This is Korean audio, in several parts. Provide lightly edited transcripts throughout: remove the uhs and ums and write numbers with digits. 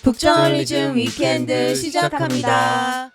북저널리즘 위켄드 시작합니다.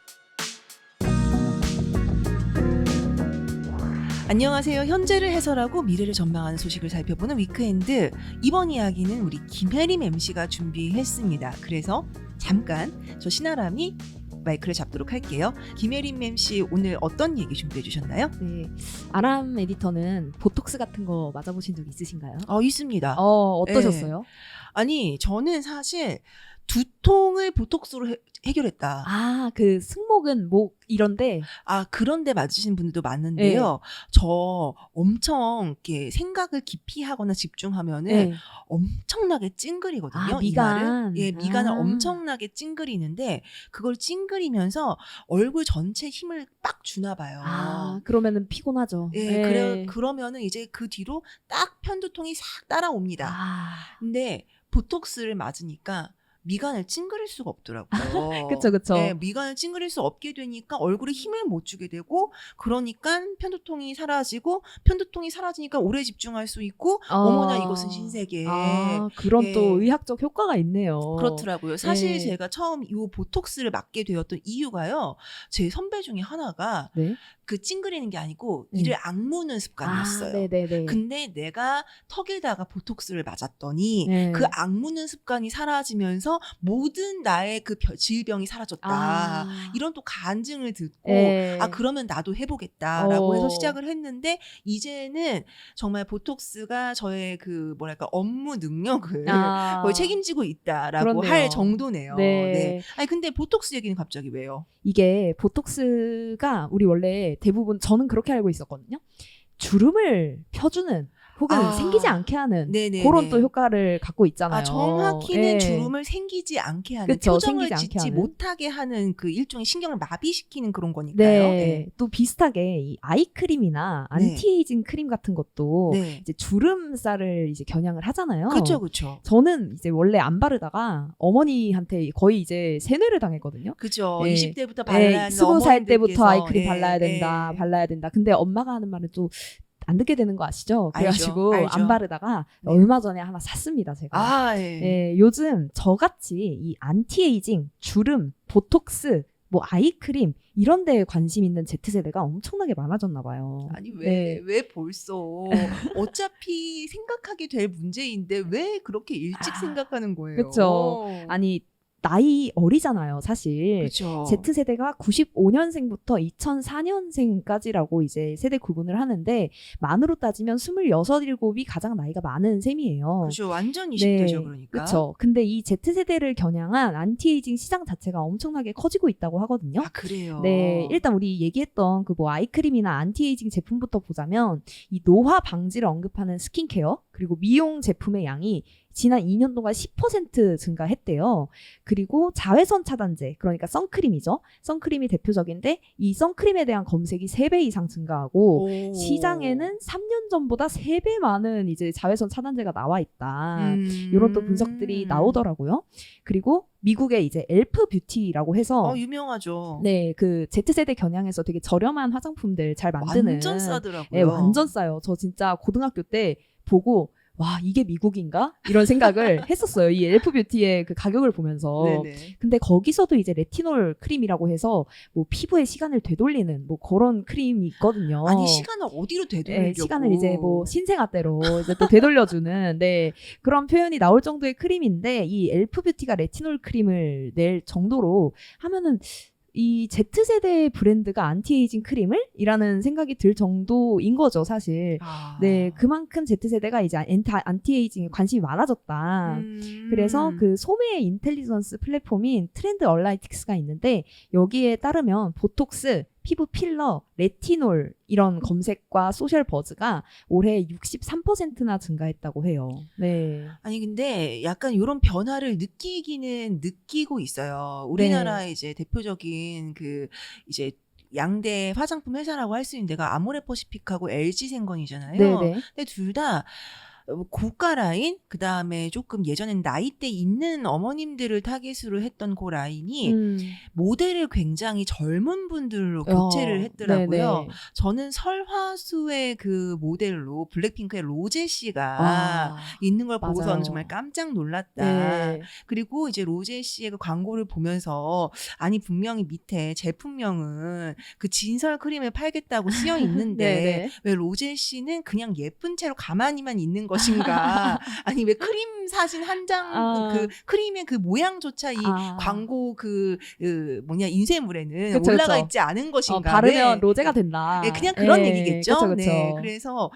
안녕하세요. 현재를 해설하고 미래를 전망하는 소식을 살펴보는 위크엔드. 이번 이야기는 우리 김혜림 MC가 준비했습니다. 그래서 잠깐 저 신아람이 마이크를 잡도록 할게요. 김혜림 MC 오늘 어떤 얘기 준비해 주셨나요? 네, 아람 에디터는 보톡스 같은 거 맞아보신 적 있으신가요? 있습니다. 어떠셨어요? 네. 아니 저는 사실 두통을 보톡스로 해결했다. 그 승모근, 목 이런데. 그런데 맞으신 분들도 많은데요. 저 엄청 이렇게 생각을 깊이 하거나 집중하면은 엄청나게 찡그리거든요. 미간. 미간을 엄청나게 찡그리는데 그걸 찡그리면서 얼굴 전체 힘을 빡 주나 봐요. 그러면은 피곤하죠. 그러면은 이제 그 뒤로 딱 편두통이 싹 따라옵니다. 근데 보톡스를 맞으니까 미간을 찡그릴 수가 없더라고요. 그쵸. 네, 미간을 찡그릴 수 없게 되니까 얼굴에 힘을 못 주게 되고, 그러니까 편두통이 사라지고, 편두통이 사라지니까 오래 집중할 수 있고, 어머나 이것은 신세계. 그런 또 의학적 효과가 있네요. 그렇더라고요. 사실 제가 처음 이 보톡스를 맞게 되었던 이유가요. 제 선배 중에 하나가 그 찡그리는 게 아니고 이를 악무는 습관이었어요. 근데 내가 턱에다가 보톡스를 맞았더니 그 악무는 습관이 사라지면서 모든 나의 그 질병이 사라졌다. 이런 또 간증을 듣고 그러면 나도 해보겠다라고 해서 시작을 했는데 이제는 정말 보톡스가 저의 그 업무 능력을 거의 책임지고 있다라고 그렇네요. 할 정도네요. 네. 아니 근데 보톡스 얘기는 갑자기 왜요? 이게 보톡스가 우리 원래 대부분 저는 그렇게 알고 있었거든요. 주름을 펴주는 혹은 생기지 않게 하는 그런 또 효과를 갖고 있잖아요. 정확히는 주름을 생기지 않게 하는, 그쵸, 표정을 생기지 짓지 않게 못하게 하는 그 일종의 신경을 마비시키는 그런 거니까요. 또 비슷하게 이 아이크림이나 안티에이징 크림 같은 것도 이제 주름살을 이제 겨냥을 하잖아요. 그렇죠. 저는 이제 원래 안 바르다가 어머니한테 거의 이제 세뇌를 당했거든요. 그죠. 20대부터 발라야 20살 때부터 아이크림 발라야 된다. 근데 엄마가 하는 말은 또 안 듣게 되는 거 아시죠? 그래가지고 알죠. 안 바르다가 얼마 전에 하나 샀습니다, 제가. 요즘 저같이 이 안티에이징, 주름, 보톡스, 아이크림 이런 데에 관심 있는 Z세대가 엄청나게 많아졌나 봐요. 아니 왜 벌써 어차피 생각하게 될 문제인데 왜 그렇게 일찍 생각하는 거예요? 그렇죠. 아니 나이 어리잖아요, 사실. 그쵸. Z세대가 95년생부터 2004년생까지라고 이제 세대 구분을 하는데 만으로 따지면 26, 7이 가장 나이가 많은 셈이에요. 그렇죠. 완전 20대죠, 그러니까. 그렇죠. 근데 이 Z세대를 겨냥한 안티에이징 시장 자체가 엄청나게 커지고 있다고 하거든요. 그래요? 네, 일단 우리 얘기했던 그 아이크림이나 안티에이징 제품부터 보자면 이 노화 방지를 언급하는 스킨케어 그리고 미용 제품의 양이 지난 2년 동안 10% 증가했대요. 그리고 자외선 차단제, 그러니까 선크림이죠. 선크림이 대표적인데 이 선크림에 대한 검색이 3배 이상 증가하고 시장에는 3년 전보다 3배 많은 이제 자외선 차단제가 나와 있다. 이런 또 분석들이 나오더라고요. 그리고 미국의 이제 엘프 뷰티라고 해서 유명하죠. 네, 그 Z세대 겨냥해서 되게 저렴한 화장품들 잘 만드는 완전 싸더라고요. 네, 완전 싸요. 저 진짜 고등학교 때 보고 와 이게 미국인가? 이런 생각을 했었어요. 이 엘프 뷰티의 그 가격을 보면서. 근데 거기서도 이제 레티놀 크림이라고 해서 피부의 시간을 되돌리는 그런 크림이 있거든요. 아니 시간을 어디로 되돌리려고? 시간을 이제 신생아 때로 이제 또 되돌려주는 그런 표현이 나올 정도의 크림인데 이 엘프 뷰티가 레티놀 크림을 낼 정도로 하면은 이 Z세대 브랜드가 안티에이징 크림을? 이라는 생각이 들 정도인 거죠, 사실. 네, 그만큼 Z세대가 이제 안티에이징에 관심이 많아졌다. 그래서 그 소매 인텔리전스 플랫폼인 트렌드 얼라이틱스가 있는데 여기에 따르면 보톡스, 피부 필러, 레티놀 이런 검색과 소셜 버즈가 올해 63%나 증가했다고 해요. 네. 아니 근데 약간 이런 변화를 느끼기는 느끼고 있어요. 우리나라의 이제 대표적인 그 이제 양대 화장품 회사라고 할 수 있는 데가 아모레퍼시픽하고 LG생건이잖아요. 근데 둘 다 고가 라인, 그 다음에 조금 예전엔 나이대 있는 어머님들을 타깃으로 했던 그 라인이 모델을 굉장히 젊은 분들로 교체를 했더라고요. 네네. 저는 설화수의 그 모델로 블랙핑크의 로제 씨가 있는 걸 보고서는 맞아요. 정말 깜짝 놀랐다. 네. 그리고 이제 로제 씨의 그 광고를 보면서 아니 분명히 밑에 제품명은 그 진설 크림을 팔겠다고 쓰여 있는데 왜 로제 씨는 그냥 예쁜 채로 가만히만 있는 것인가? 아니 왜 크림 사진 한 장 그 크림의 그 모양조차 이 광고 그 인쇄물에는 그쵸, 올라가 그쵸. 있지 않은 것인가? 바르면 로제가 된다. 네, 그냥 그런 얘기겠죠. 그쵸, 그쵸. 네, 그래서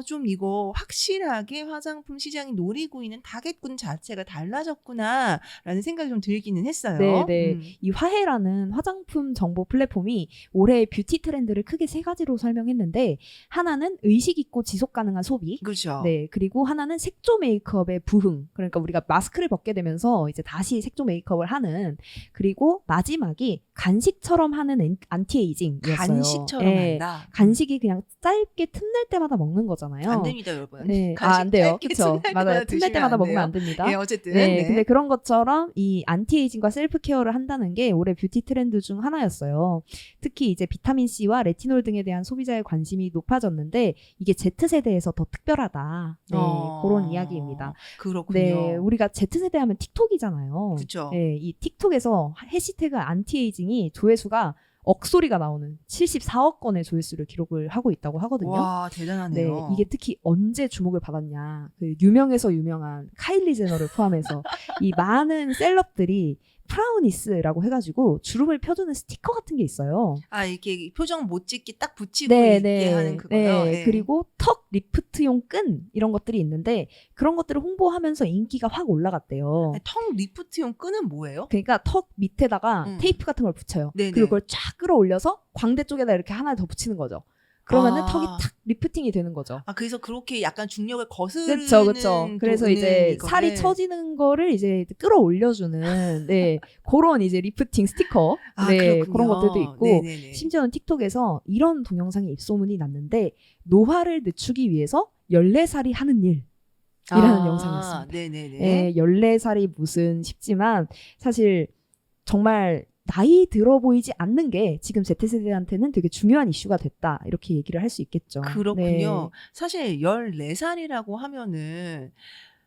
좀 이거 확실하게 화장품 시장이 노리고 있는 타겟군 자체가 달라졌구나라는 생각이 좀 들기는 했어요. 네. 이 화해라는 화장품 정보 플랫폼이 올해 뷰티 트렌드를 크게 세 가지로 설명했는데 하나는 의식 있고 지속 가능한 소비. 그렇죠. 네, 그리고 하나는 색조 메이크업의 부흥. 그러니까 우리가 마스크를 벗게 되면서 이제 다시 색조 메이크업을 하는. 그리고 마지막이 간식처럼 하는 안티에이징이었어요. 간식처럼 한다. 간식이 그냥 짧게 틈날 때마다 먹는 거잖아요. 안 됩니다, 여러분. 네, 안 돼요. 그렇죠. 맞아요. 틈날 때마다 먹으면 안 됩니다. 네, 어쨌든. 네, 근데 그런 것처럼 이 안티에이징과 셀프 케어를 한다는 게 올해 뷰티 트렌드 중 하나였어요. 특히 이제 비타민 C와 레티놀 등에 대한 소비자의 관심이 높아졌는데 이게 Z세대에서 더 특별하다. 네, 그런 이야기입니다. 그렇군요. 네, 우리가 Z세대 하면 틱톡이잖아요. 그렇죠. 네, 이 틱톡에서 해시태그 안티에이징이 조회수가 억소리가 나오는 74억 건의 조회수를 기록을 하고 있다고 하거든요. 와, 대단하네요. 네, 이게 특히 언제 주목을 받았냐. 그 유명해서 유명한 카일리 제너를 포함해서 이 많은 셀럽들이 프라우니스라고 해가지고 주름을 펴주는 스티커 같은 게 있어요. 이렇게 표정 못 찍게 딱 붙이고 있게 하는 그거요. 네. 그리고 턱 리프트용 끈 이런 것들이 있는데 그런 것들을 홍보하면서 인기가 확 올라갔대요. 턱 리프트용 끈은 뭐예요? 그러니까 턱 밑에다가 테이프 같은 걸 붙여요. 그리고 그걸 쫙 끌어올려서 광대 쪽에다 이렇게 하나 더 붙이는 거죠. 그러면은 턱이 탁 리프팅이 되는 거죠. 그래서 그렇게 약간 중력을 거스르는. 그렇죠. 그래서 이제 살이 처지는 거를 이제 끌어올려주는 그런 이제 리프팅 스티커, 그런 것들도 있고 네네네. 심지어는 틱톡에서 이런 동영상이 입소문이 났는데 노화를 늦추기 위해서 14살이 하는 일이라는 영상이었습니다. 네네네. 14살이 무슨 싶지만 사실 정말 나이 들어 보이지 않는 게 지금 Z세대한테는 되게 중요한 이슈가 됐다. 이렇게 얘기를 할 수 있겠죠. 그렇군요. 네. 사실 14살이라고 하면은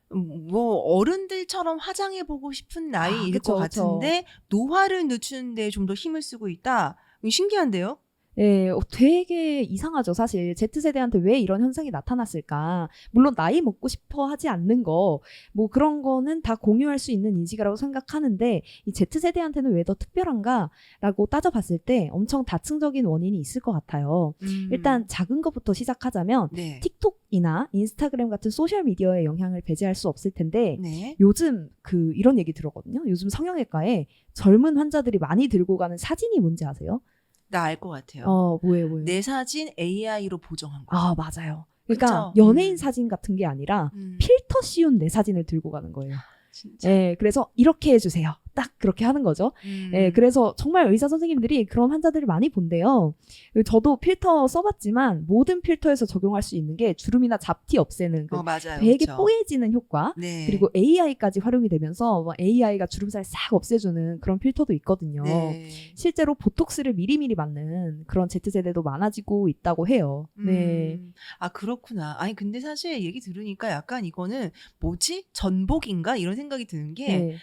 뭐 어른들처럼 화장해보고 싶은 나이일 것 같은데 노화를 늦추는데 좀 더 힘을 쓰고 있다. 신기한데요? 네, 되게 이상하죠. 사실 Z세대한테 왜 이런 현상이 나타났을까. 물론 나이 먹고 싶어 하지 않는 거 뭐 그런 거는 다 공유할 수 있는 인식이라고 생각하는데 이 Z세대한테는 왜 더 특별한가라고 따져봤을 때 엄청 다층적인 원인이 있을 것 같아요. 일단 작은 것부터 시작하자면 틱톡이나 인스타그램 같은 소셜미디어의 영향을 배제할 수 없을 텐데 요즘 이런 얘기 들었거든요. 요즘 성형외과에 젊은 환자들이 많이 들고 가는 사진이 뭔지 아세요? 나 알 것 같아요. 뭐예요? 내 사진 AI로 보정한 거. 맞아요. 그러니까 그쵸? 연예인 사진 같은 게 아니라 필터 씌운 내 사진을 들고 가는 거예요. 진짜? 네, 그래서 이렇게 해주세요. 딱 그렇게 하는 거죠. 네, 그래서 정말 의사 선생님들이 그런 환자들을 많이 본대요. 저도 필터 써봤지만 모든 필터에서 적용할 수 있는 게 주름이나 잡티 없애는 맞아요. 되게 뽀얘지는 효과 그리고 AI까지 활용이 되면서 AI가 주름살 싹 없애주는 그런 필터도 있거든요. 실제로 보톡스를 미리미리 맞는 그런 Z세대도 많아지고 있다고 해요. 네. 그렇구나. 아니 근데 사실 얘기 들으니까 약간 이거는 뭐지? 전복인가? 이런 생각이 드는 게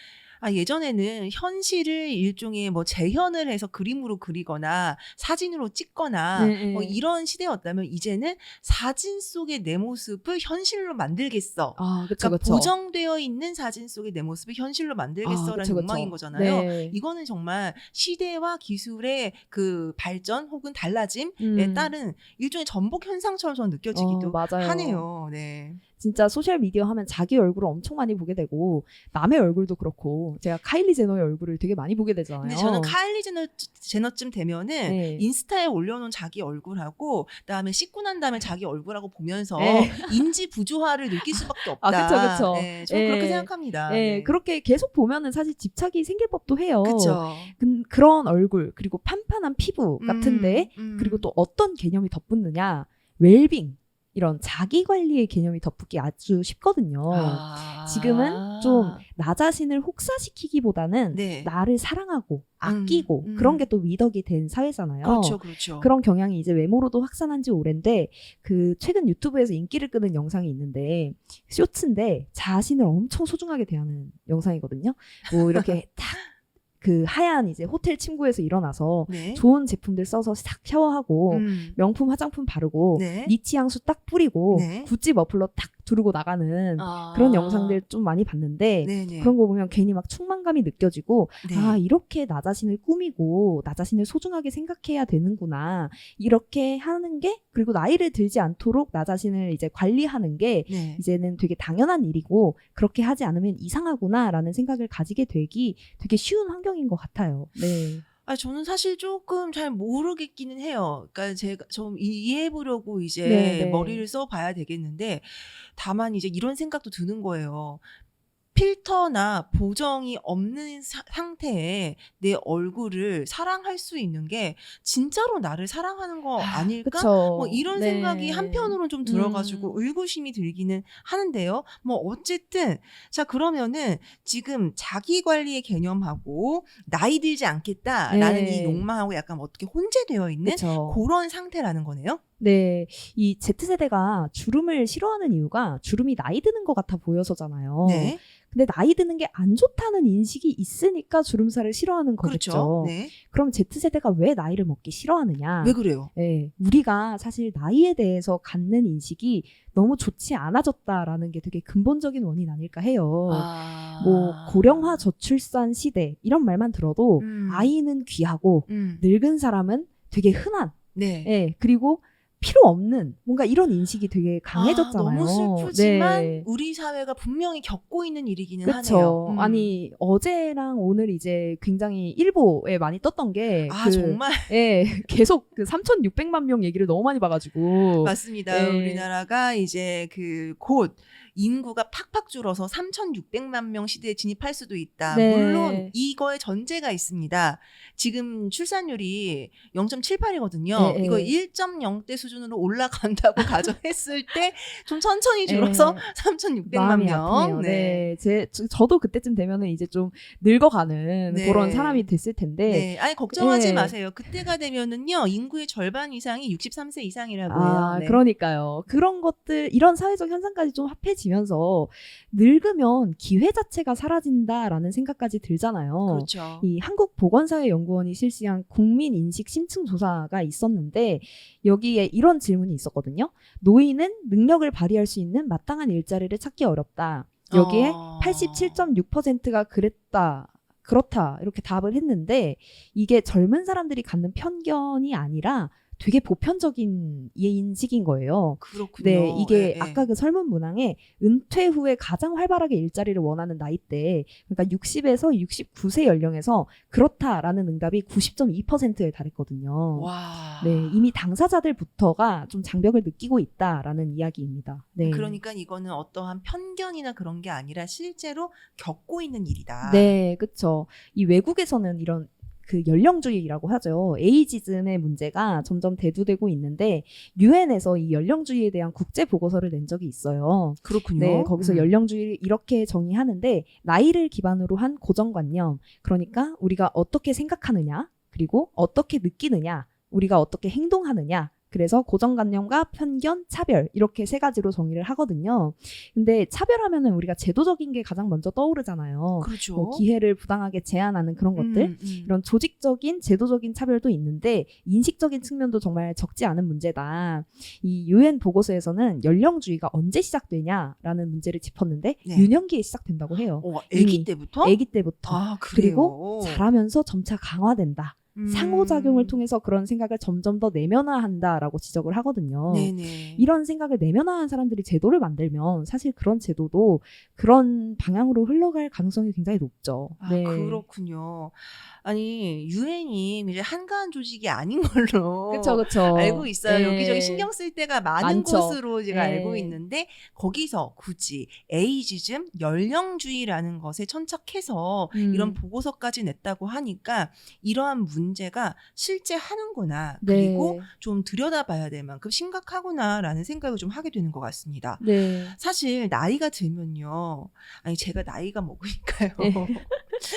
예전에는 현실을 일종의 뭐 재현을 해서 그림으로 그리거나 사진으로 찍거나 뭐 이런 시대였다면 이제는 사진 속의 내 모습을 현실로 만들겠어. 그쵸, 그러니까 그쵸. 보정되어 있는 사진 속의 내 모습을 현실로 만들겠어라는 욕망인 거잖아요. 이거는 정말 시대와 기술의 그 발전 혹은 달라짐에 따른 일종의 전복 현상처럼 저는 느껴지기도 하네요. 네. 진짜 소셜미디어 하면 자기 얼굴을 엄청 많이 보게 되고 남의 얼굴도 그렇고 제가 카일리 제너의 얼굴을 되게 많이 보게 되잖아요. 근데 저는 카일리 제너쯤 되면은 인스타에 올려놓은 자기 얼굴하고 그다음에 씻고 난 다음에 자기 얼굴하고 보면서 인지 부조화를 느낄 수밖에 없다. 그쵸. 네, 저는 그렇게 생각합니다. 그렇게 계속 보면은 사실 집착이 생길 법도 해요. 그쵸. 그런 얼굴 그리고 판판한 피부 같은데 그리고 또 어떤 개념이 덧붙느냐 웰빙. 이런 자기 관리의 개념이 덧붙기 아주 쉽거든요. 지금은 좀 나 자신을 혹사시키기보다는 네. 나를 사랑하고 아끼고 그런 게 또 미덕이 된 사회잖아요. 그렇죠, 그렇죠. 그런 경향이 이제 외모로도 확산한 지 오랜데 그 최근 유튜브에서 인기를 끄는 영상이 있는데 쇼츠인데 자신을 엄청 소중하게 대하는 영상이거든요. 뭐 이렇게 딱 그 하얀 이제 호텔 침구에서 일어나서 네. 좋은 제품들 써서 싹 샤워하고 명품 화장품 바르고 네. 니치 향수 딱 뿌리고 네. 구찌 머플러 딱 두르고 나가는 그런 영상들 좀 많이 봤는데 네네. 그런 거 보면 괜히 막 충만감이 느껴지고 네. 아 이렇게 나 자신을 꾸미고 나 자신을 소중하게 생각해야 되는구나 이렇게 하는 게 그리고 나이를 들지 않도록 나 자신을 이제 관리하는 게 네. 이제는 되게 당연한 일이고 그렇게 하지 않으면 이상하구나라는 생각을 가지게 되기 되게 쉬운 환경인 것 같아요. 네. 저는 사실 조금 잘 모르겠기는 해요. 그러니까 제가 좀 이해해보려고 이제 네네. 머리를 써봐야 되겠는데 다만 이제 이런 생각도 드는 거예요. 필터나 보정이 없는 상태에 내 얼굴을 사랑할 수 있는 게 진짜로 나를 사랑하는 거 아닐까? 그쵸. 뭐 이런 네. 생각이 한편으로는 좀 들어가지고 의구심이 들기는 하는데요. 뭐 어쨌든 자 그러면은 지금 자기 관리의 개념하고 나이 들지 않겠다라는 네. 이 욕망하고 약간 어떻게 혼재되어 있는 그쵸. 그런 상태라는 거네요. 네, 이 Z세대가 주름을 싫어하는 이유가 주름이 나이 드는 것 같아 보여서잖아요. 네. 근데 나이 드는 게 안 좋다는 인식이 있으니까 주름살을 싫어하는 거겠죠. 그렇죠. 네. 그럼 Z세대가 왜 나이를 먹기 싫어하느냐? 왜 그래요? 네, 우리가 사실 나이에 대해서 갖는 인식이 너무 좋지 않아졌다라는 게 되게 근본적인 원인 아닐까 해요. 뭐 고령화 저출산 시대 이런 말만 들어도 아이는 귀하고 늙은 사람은 되게 흔한 네. 네, 그리고 필요 없는 뭔가 이런 인식이 되게 강해졌잖아요. 너무 슬프지만 네. 우리 사회가 분명히 겪고 있는 일이기는 그쵸. 하네요. 아니 어제랑 오늘 이제 굉장히 일보에 많이 떴던 게 정말 예, 계속 그 3,600만 명 얘기를 너무 많이 봐가지고 맞습니다. 예. 우리나라가 이제 그 곧 인구가 팍팍 줄어서 3,600만 명 시대에 진입할 수도 있다. 네. 물론 이거에 전제가 있습니다. 지금 출산율이 0.78이거든요. 네. 이거 1.0대 수준으로 올라간다고 가정했을 때 좀 천천히 줄어서 3,600만 명. 아프네요. 네. 저도 그때쯤 되면은 이제 좀 늙어가는 네. 그런 사람이 됐을 텐데. 네. 아니 걱정하지 마세요. 그때가 되면은요 인구의 절반 이상이 63세 이상이라고 해요. 네. 그러니까요. 그런 것들 이런 사회적 현상까지 좀 합해지면서 늙으면 기회 자체가 사라진다라는 생각까지 들잖아요. 그렇죠. 이 한국보건사회연구원이 실시한 국민인식 심층 조사가 있었는데 여기에 이런 질문이 있었거든요. 노인은 능력을 발휘할 수 있는 마땅한 일자리를 찾기 어렵다. 여기에 87.6%가 그렇다 이렇게 답을 했는데 이게 젊은 사람들이 갖는 편견이 아니라 되게 보편적인 인식인 거예요. 그렇군요. 네, 이게 네, 아까 그 설문 문항에 은퇴 후에 가장 활발하게 일자리를 원하는 나이대, 그러니까 60에서 69세 연령에서 그렇다라는 응답이 90.2%에 달했거든요. 와. 네, 이미 당사자들부터가 좀 장벽을 느끼고 있다라는 이야기입니다. 네. 그러니까 이거는 어떠한 편견이나 그런 게 아니라 실제로 겪고 있는 일이다. 네, 그렇죠. 이 외국에서는 이런 그 연령주의라고 하죠. 에이지즘의 문제가 점점 대두되고 있는데 유엔에서 이 연령주의에 대한 국제 보고서를 낸 적이 있어요. 그렇군요. 네, 거기서 연령주의를 이렇게 정의하는데 나이를 기반으로 한 고정관념, 그러니까 우리가 어떻게 생각하느냐, 그리고 어떻게 느끼느냐, 우리가 어떻게 행동하느냐, 그래서 고정관념과 편견, 차별 이렇게 세 가지로 정의를 하거든요. 근데 차별하면은 우리가 제도적인 게 가장 먼저 떠오르잖아요. 그렇죠. 뭐 기회를 부당하게 제한하는 그런 것들, 이런 조직적인, 제도적인 차별도 있는데 인식적인 측면도 정말 적지 않은 문제다. 이 유엔 보고서에서는 연령주의가 언제 시작되냐라는 문제를 짚었는데 네. 유년기에 시작된다고 해요. 아기 때부터? 아기 때부터. 그리고 자라면서 점차 강화된다. 상호작용을 통해서 그런 생각을 점점 더 내면화한다라고 지적을 하거든요. 네네. 이런 생각을 내면화한 사람들이 제도를 만들면 사실 그런 제도도 그런 방향으로 흘러갈 가능성이 굉장히 높죠. 네. 그렇군요. 아니 유엔이 이제 한가한 조직이 아닌 걸로 그쵸. 알고 있어요. 여기저기 신경 쓸 때가 많은 많죠. 곳으로 제가 알고 있는데 거기서 굳이 에이지즘, 연령주의라는 것에 천착해서 이런 보고서까지 냈다고 하니까 이러한 문제가 실제 하는구나. 네. 그리고 좀 들여다봐야 될 만큼 심각하구나라는 생각을 좀 하게 되는 것 같습니다. 네. 사실 나이가 들면요. 아니 제가 나이가 먹으니까요. 네.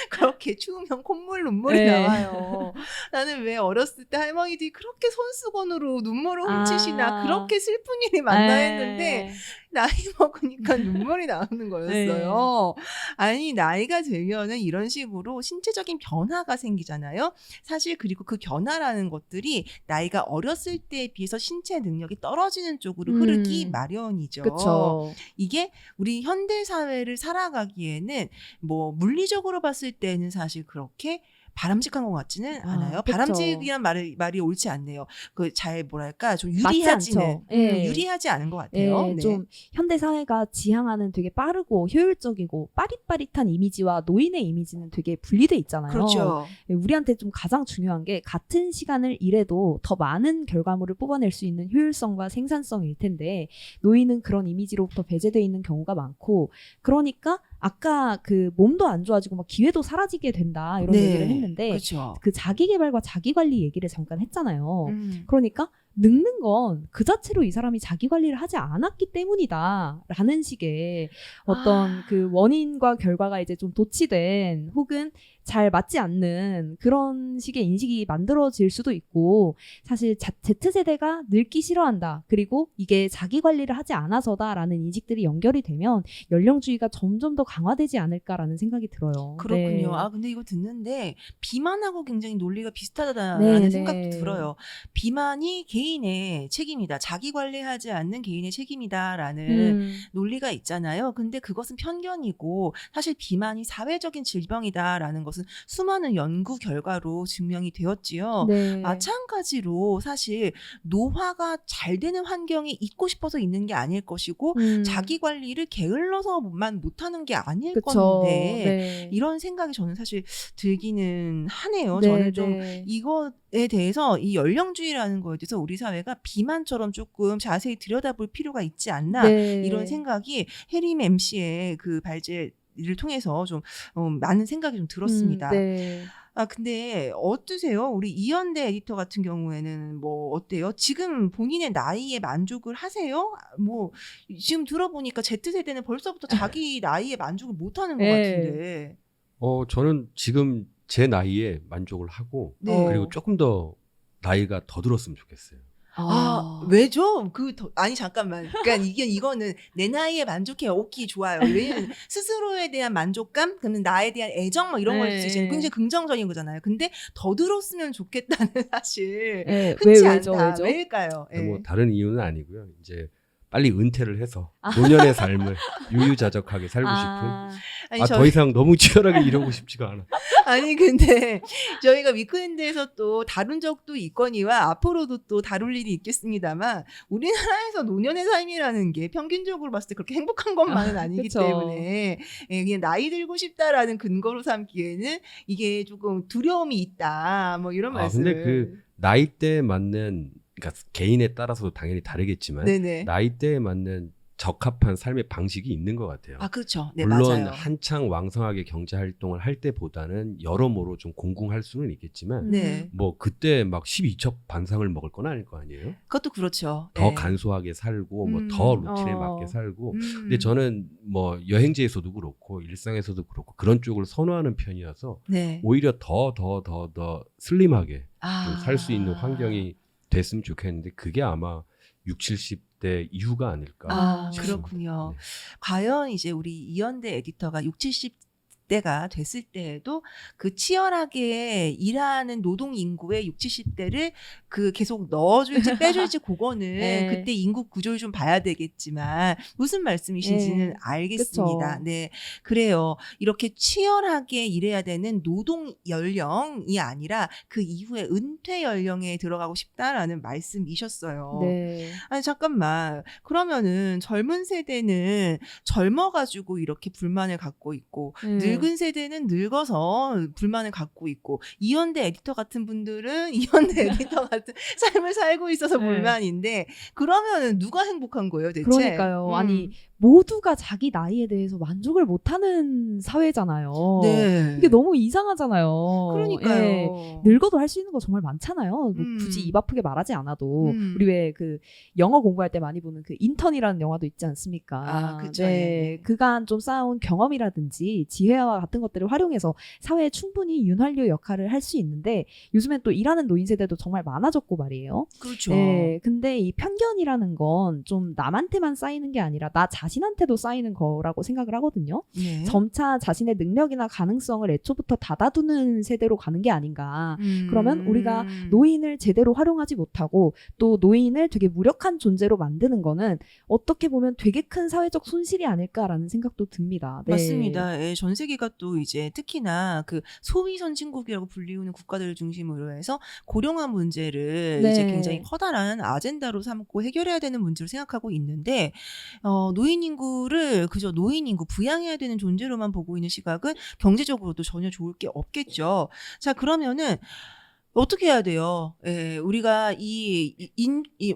그렇게 추우면 콧물 눈물이 네. 나와요. 나는 왜 어렸을 때 할머니들이 그렇게 손수건으로 눈물을 훔치시나 그렇게 슬픈 일이 많나 했는데 나이 먹으니까 눈물이 나오는 거였어요. 아니 나이가 들면은 이런 식으로 신체적인 변화가 생기잖아요. 사실 그리고 그 변화라는 것들이 나이가 어렸을 때에 비해서 신체 능력이 떨어지는 쪽으로 흐르기 마련이죠. 그쵸. 이게 우리 현대 사회를 살아가기에는 뭐 물리적으로 봤을 때는 사실 그렇게 바람직한 것 같지는 않아요. 그쵸. 바람직이란 말이 옳지 않네요. 그 잘 뭐랄까 좀 유리하지는 유리하지 않은 것 같아요. 네. 좀 현대 사회가 지향하는 되게 빠르고 효율적이고 빠릿빠릿한 이미지와 노인의 이미지는 되게 분리돼 있잖아요. 그렇죠. 우리한테 좀 가장 중요한 게 같은 시간을 일해도 더 많은 결과물을 뽑아낼 수 있는 효율성과 생산성일 텐데 노인은 그런 이미지로부터 배제돼 있는 경우가 많고 그러니까 아까 그 몸도 안 좋아지고 막 기회도 사라지게 된다 이런 얘기를 했는데 그렇죠. 그 자기 개발과 자기 관리 얘기를 잠깐 했잖아요. 그러니까 늙는 건 그 자체로 이 사람이 자기 관리를 하지 않았기 때문이다라는 식의 어떤 그 원인과 결과가 이제 좀 도치된 혹은 잘 맞지 않는 그런 식의 인식이 만들어질 수도 있고 사실 Z세대가 늙기 싫어한다. 그리고 이게 자기 관리를 하지 않아서다라는 인식들이 연결이 되면 연령주의가 점점 더 강화되지 않을까라는 생각이 들어요. 그렇군요. 네. 아 근데 이거 듣는데 비만하고 굉장히 논리가 비슷하다라는 생각도 들어요. 비만이 개인의 책임이다. 자기 관리하지 않는 개인의 책임이다라는 논리가 있잖아요. 근데 그것은 편견이고 사실 비만이 사회적인 질병이다라는 것은 수많은 연구 결과로 증명이 되었지요. 네. 마찬가지로 사실 노화가 잘 되는 환경이 있고 싶어서 있는 게 아닐 것이고 자기 관리를 게을러서만 못하는 게 아닐 건데 이런 생각이 저는 사실 들기는 하네요. 저는 좀 이거에 대해서 이 연령주의라는 거에 대해서 우리 사회가 비만처럼 조금 자세히 들여다볼 필요가 있지 않나 이런 생각이 해림 MC의 그 발제를 통해서 좀 많은 생각이 좀 들었습니다. 아 근데 어떠세요? 우리 이현대 에디터 같은 경우에는 뭐 어때요? 지금 본인의 나이에 만족을 하세요? 뭐 지금 들어보니까 Z세대는 벌써부터 자기 나이에 만족을 못하는 것 같은데. 저는 지금 제 나이에 만족을 하고 그리고 조금 더 나이가 더 들었으면 좋겠어요. 왜죠? 아니 잠깐만. 그러니까 이거는 내 나이에 만족해. 오케이 좋아요. 왜냐면 스스로에 대한 만족감, 그러면 나에 대한 애정 뭐 이런 걸 굉장히 긍정적인 거잖아요. 근데 더 들었으면 좋겠다는 사실 흔치 않다. 왜일까요? 뭐 다른 이유는 아니고요. 이제 빨리 은퇴를 해서 노년의 삶을 유유자적하게 살고 싶은 더 이상 너무 치열하게 이러고 싶지가 않아. 아니 근데 저희가 위크엔드에서 또 다룬 적도 있거니와 앞으로도 또 다룰 일이 있겠습니다만 우리나라에서 노년의 삶이라는 게 평균적으로 봤을 때 그렇게 행복한 것만은 아니기 때문에 그냥 나이 들고 싶다라는 근거로 삼기에는 이게 조금 두려움이 있다 뭐 이런 말씀을. 근데 그 나이대에 맞는 그러니까 개인에 따라서도 당연히 다르겠지만 나이대에 맞는 적합한 삶의 방식이 있는 것 같아요. 그렇죠. 네, 물론 맞아요. 한창 왕성하게 경제 활동을 할 때보다는 여러모로 좀 공공할 수는 있겠지만 뭐 그때 막 12첩 반상을 먹을 건 아닐 거 아니에요? 그것도 그렇죠. 더 간소하게 살고 뭐 더 루틴에 맞게 살고 근데 저는 뭐 여행지에서도 그렇고 일상에서도 그렇고 그런 쪽을 선호하는 편이어서 오히려 더 슬림하게 살 수 있는 환경이 됐으면 좋겠는데 그게 아마 60, 70대 이후가 아닐까. 그렇군요. 과연 이제 우리 이현대 에디터가 60, 70대가 됐을 때에도 그 치열하게 일하는 노동 인구의 60, 70대를 그 계속 넣어줄지 빼줄지 그거는 그때 인구 구조를 좀 봐야 되겠지만 무슨 말씀이신지는 알겠습니다. 네, 그래요. 이렇게 치열하게 일해야 되는 노동 연령이 아니라 그 이후에 은퇴 연령에 들어가고 싶다라는 말씀이셨어요. 아니 잠깐만. 그러면은 젊은 세대는 젊어가지고 이렇게 불만을 갖고 있고 늙은 세대는 늙어서 불만을 갖고 있고 이현대 에디터 같은 분들은 이현대 에디터 같은 삶을 살고 있어서 불만인데 그러면은 누가 행복한 거예요 대체? 그러니까요. 아니 모두가 자기 나이에 대해서 만족을 못하는 사회잖아요. 네. 이게 너무 이상하잖아요. 그러니까요. 예, 늙어도 할 수 있는 거 정말 많잖아요. 뭐 굳이 입 아프게 말하지 않아도 우리 왜 그 영어 공부할 때 많이 보는 그 인턴이라는 영화도 있지 않습니까? 아, 그쵸. 네, 그간 좀 쌓아온 경험이라든지 지혜와 같은 것들을 활용해서 사회에 충분히 윤활유 역할을 할 수 있는데 요즘엔 또 일하는 노인 세대도 정말 많아졌고 말이에요. 그렇죠. 네, 근데 이 편견이라는 건 좀 남한테만 쌓이는 게 아니라 나 자신한테도 쌓이는 거라고 생각을 하거든요. 네. 점차 자신의 능력이나 가능성을 애초부터 닫아두는 세대로 가는 게 아닌가. 그러면 우리가 노인을 제대로 활용하지 못하고 또 노인을 되게 무력한 존재로 만드는 거는 어떻게 보면 되게 큰 사회적 손실이 아닐까라는 생각도 듭니다. 네. 맞습니다. 예, 전 세계가 또 이제 특히나 그 소위 선진국이라고 불리우는 국가들을 중심으로 해서 고령화 문제를 네. 이제 굉장히 커다란 아젠다로 삼고 해결해야 되는 문제로 생각하고 있는데 노인 인구를 그저 노인 인구 부양해야 되는 존재로만 보고 있는 시각은 경제적으로도 전혀 좋을 게 없겠죠. 자, 그러면은 어떻게 해야 돼요? 예, 우리가 이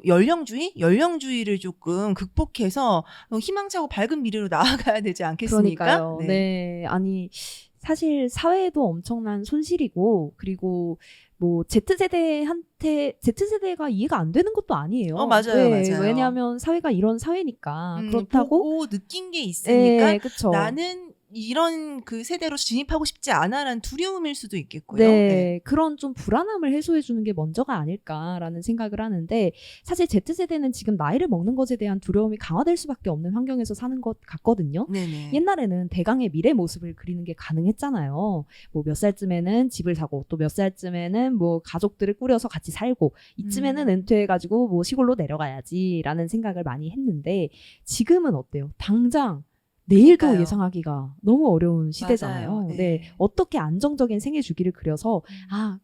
연령주의를 조금 극복해서 희망차고 밝은 미래로 나아가야 되지 않겠습니까? 그러니까요. 네. 아니 사실 사회에도 엄청난 손실이고 그리고 뭐 Z세대가 이해가 안 되는 것도 아니에요. 맞아요, 네, 맞아요. 왜냐하면 사회가 이런 사회니까 그렇다고 보고 느낀 게 있으니까 네, 그쵸. 나는 이런 그 세대로 진입하고 싶지 않아라는 두려움일 수도 있겠고요. 네, 네. 그런 좀 불안함을 해소해 주는 게 먼저가 아닐까라는 생각을 하는데 사실 Z세대는 지금 나이를 먹는 것에 대한 두려움이 강화될 수밖에 없는 환경에서 사는 것 같거든요. 네네. 옛날에는 대강의 미래 모습을 그리는 게 가능했잖아요. 뭐 몇 살쯤에는 집을 사고 또 몇 살쯤에는 뭐 가족들을 꾸려서 같이 살고 이쯤에는 은퇴해가지고 뭐 시골로 내려가야지라는 생각을 많이 했는데 지금은 어때요? 당장 내일도 그러니까요. 예상하기가 너무 어려운 시대잖아요. 네. 네. 어떻게 안정적인 생애 주기를 그려서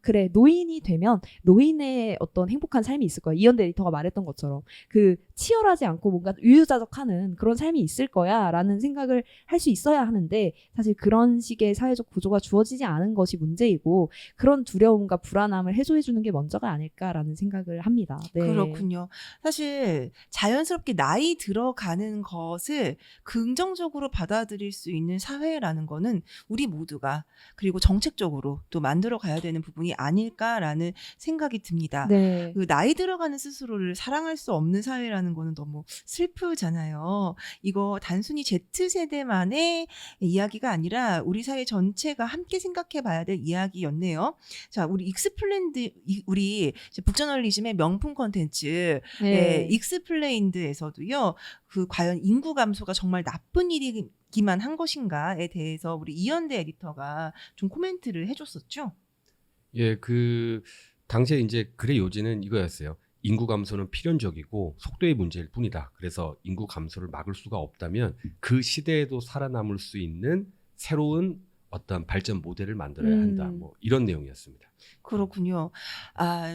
그래 노인이 되면 노인의 어떤 행복한 삶이 있을 거야. 이현대 에디터가 말했던 것처럼 그 치열하지 않고 뭔가 유유자적하는 그런 삶이 있을 거야 라는 생각을 할 수 있어야 하는데 사실 그런 식의 사회적 구조가 주어지지 않은 것이 문제이고 그런 두려움과 불안함을 해소해 주는 게 먼저가 아닐까라는 생각을 합니다. 네. 그렇군요. 사실 자연스럽게 나이 들어가는 것을 긍정적으로 받아들일 수 있는 사회라는 거는 우리 모두가 그리고 정책적으로 또 만들어 가야 되는 부분이 아닐까라는 생각이 듭니다. 네. 그 나이 들어가는 스스로를 사랑할 수 없는 사회라는 거는 너무 슬프잖아요. 이거 단순히 Z세대만의 이야기가 아니라 우리 사회 전체가 함께 생각해 봐야 될 이야기였네요. 자, 우리 익스플레인드 우리 북저널리즘의 명품 콘텐츠 네. 익스플레인드에서도요. 그 과연 인구 감소가 정말 나쁜 일이기만 한 것인가에 대해서 우리 이현대 에디터가 좀 코멘트를 해줬었죠. 예, 그 당시에 이제 글의 요지는 이거였어요. 인구 감소는 필연적이고 속도의 문제일 뿐이다. 그래서 인구 감소를 막을 수가 없다면 그 시대에도 살아남을 수 있는 새로운 어떤 발전 모델을 만들어야 한다. 뭐 이런 내용이었습니다. 그렇군요.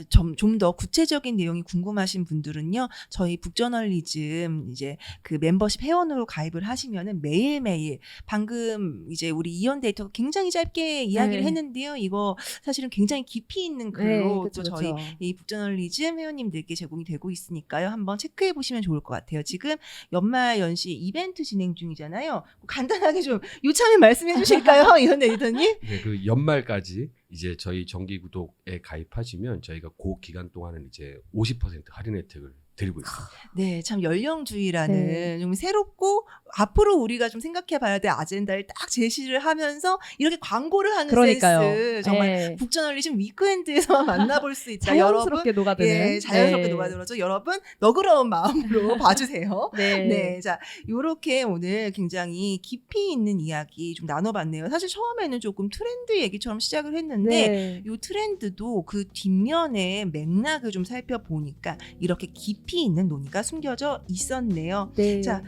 좀 더 구체적인 내용이 궁금하신 분들은요. 저희 북저널리즘 이제 그 멤버십 회원으로 가입을 하시면은 매일매일 방금 이제 우리 이현 데이터가 굉장히 짧게 이야기를 했는데요. 이거 사실은 굉장히 깊이 있는 글로 또 저희 이 북저널리즘 회원님들께 제공이 되고 있으니까요. 한번 체크해 보시면 좋을 것 같아요. 지금 연말 연시 이벤트 진행 중이잖아요. 간단하게 좀 요참에 말씀해 주실까요? 이현 에디터님? 네, 그 연말까지 이제 저희 정기 구독에 가입하시면 저희가 그 기간 동안은 이제 50% 할인 혜택을 드리고 있습니다. 네, 참 연령주의라는 좀 새롭고 앞으로 우리가 좀 생각해봐야 될 아젠다를 딱 제시를 하면서 이렇게 광고를 하는 센스 정말 북저널리즘 위크엔드에서만 만나볼 수 있다. 자연스럽게 녹아드는. 예, 자연스럽게 녹아들어죠. 여러분 너그러운 마음으로 봐주세요. 네, 자 이렇게 오늘 굉장히 깊이 있는 이야기 좀 나눠봤네요. 사실 처음에는 조금 트렌드 얘기처럼 시작을 했는데 이 트렌드도 그 뒷면의 맥락을 좀 살펴보니까 이렇게 깊이 있는 논의가 숨겨져 있었네요. 자,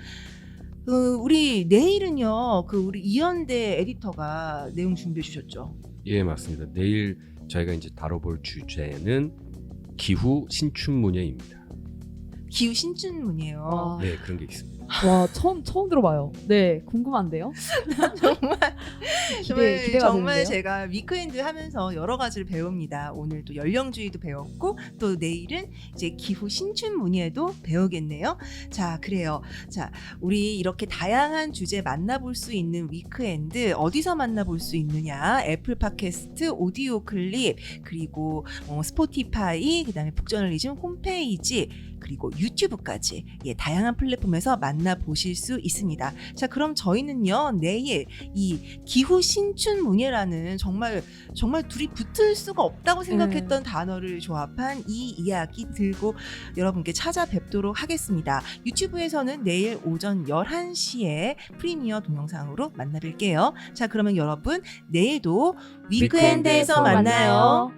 우리 내일은요, 우리 이현대 에디터가 내용 준비해 주셨죠? 예, 맞습니다. 내일 저희가 이제 다뤄볼 주제는 기후 신춘문예입니다. 기후 신춘문예요. 네, 그런 게 있습니다. 와, 처음 들어봐요. 네, 궁금한데요. 기대가 정말 되는데요. 제가 위크엔드 하면서 여러 가지를 배웁니다. 오늘 또 연령주의도 배웠고 또 내일은 이제 기후 신춘 문예도 배우겠네요. 자, 그래요. 자, 우리 이렇게 다양한 주제 만나볼 수 있는 위크엔드 어디서 만나볼 수 있느냐? 애플 팟캐스트, 오디오 클립, 그리고 스포티파이, 그다음에 북저널리즘 홈페이지, 그리고 유튜브까지 다양한 플랫폼에서 만나보실 수 있습니다. 자, 그럼 저희는요 내일 이 기후 신춘 문예라는 정말 둘이 붙을 수가 없다고 생각했던 단어를 조합한 이 이야기 들고 여러분께 찾아뵙도록 하겠습니다. 유튜브에서는 내일 오전 11시에 프리미어 동영상으로 만나뵐게요. 자, 그러면 여러분 내일도 위크엔드에서 만나요.